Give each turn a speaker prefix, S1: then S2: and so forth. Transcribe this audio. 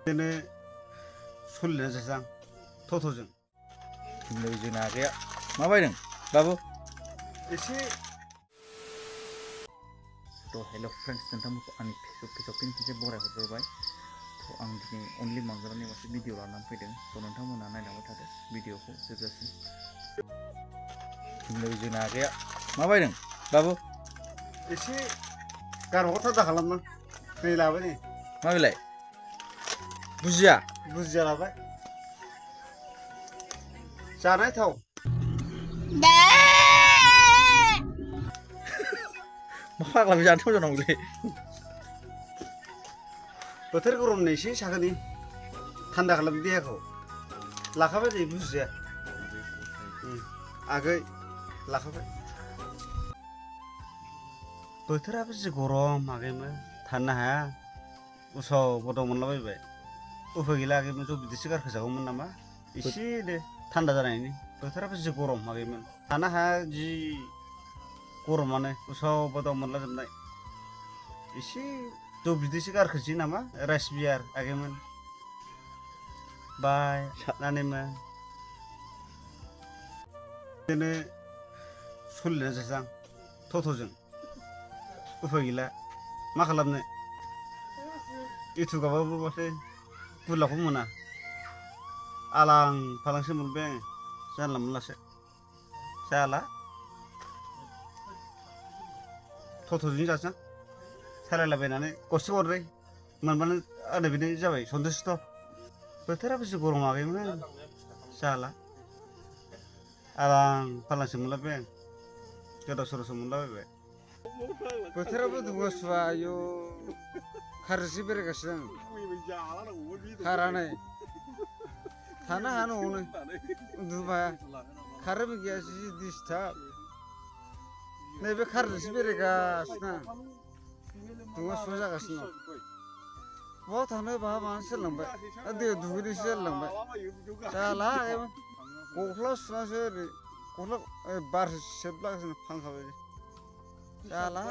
S1: बिदिनो सोलिनाय जासां टट'जों
S2: नै जोंना आगैया मा बायदों बाबु
S1: एसे
S2: तो हेलो फ्रेंड्स नोंथांमोनखौ आंनि फेसबुक पेजाव फिन खनसे बरायहरग्रोबाय तो आं दिनै अनलि मांगोरानि मोनसे भिडिअ लानानै फैदों तो नोंथांमोना नायलांबाय थादो भिडिअखौ जोबजासिम नै जोंना आगैया मा बायदों बाबु
S1: एसे गारमाखौ थान्दा खालामना दै लाबाय नै
S2: मा बेलाय बुजिया
S1: बुजिया लाबाय जानाय थाव
S2: मा फाग्ला बे जानो थाव जानांगौलै
S1: बोथोर गरमनि एसे साखोनि थान्दा खालामनो देहाखौ लाखाबाय नै बुजिया आगै लाखाबाय बोथोराबो जि गरम आगैमोन थानो हाया उसाव बादाव मोनलाबायबाय उफाय गैला आगैमोन ज' बिदिसो गारखोजागौमोन नामा एसे दे थान्दा जानायनि बोथोराबो जि गरम आगैमोन थानो हाया जि गरमानो उसाव बादाव मोनलाजोबनाय एसे ज' बिदिसो गारखोसै नामा राइस बियार आगैमोन बाय नानिमोन बिदिनो सोलिनाय जासां टट'जों उफाय गैला मा खालामनो इउटुबाबाबो माथो गुरलाखौ मोना आलां फालांसो मोनबाय आङो जानला मोनलासो जाला टट'जों जासां सालायलाबायनानै गरसे गरनै मोनबानो आरो बिनो जाबाय सन्थुस्थ' बोथोराबो जि गरम आगैमोन जाला आलां फालांसो मोनलाबाय आं गोदाव सोरावसो मोनलाबायबाय बोथोराबो दुङा सुवा आयौ खारजोंसो बेरायगासिनो आं खारानै थानो हाया न'आवनो उन्दुनोबो हाया कारेन्टबो गैया जि डिस्टार्ब नैबे खारजोंसो बेरायगासिनो आं दुङा सुवा जागासिनो दं बहा थांनो बहा मानो सोलांबाय दैयाव दुगैनोसो जालांबाय जाला गस्ला सुनासो ओरै गस्ला बारसो सिबलागासिनो फांखा बायदि जाला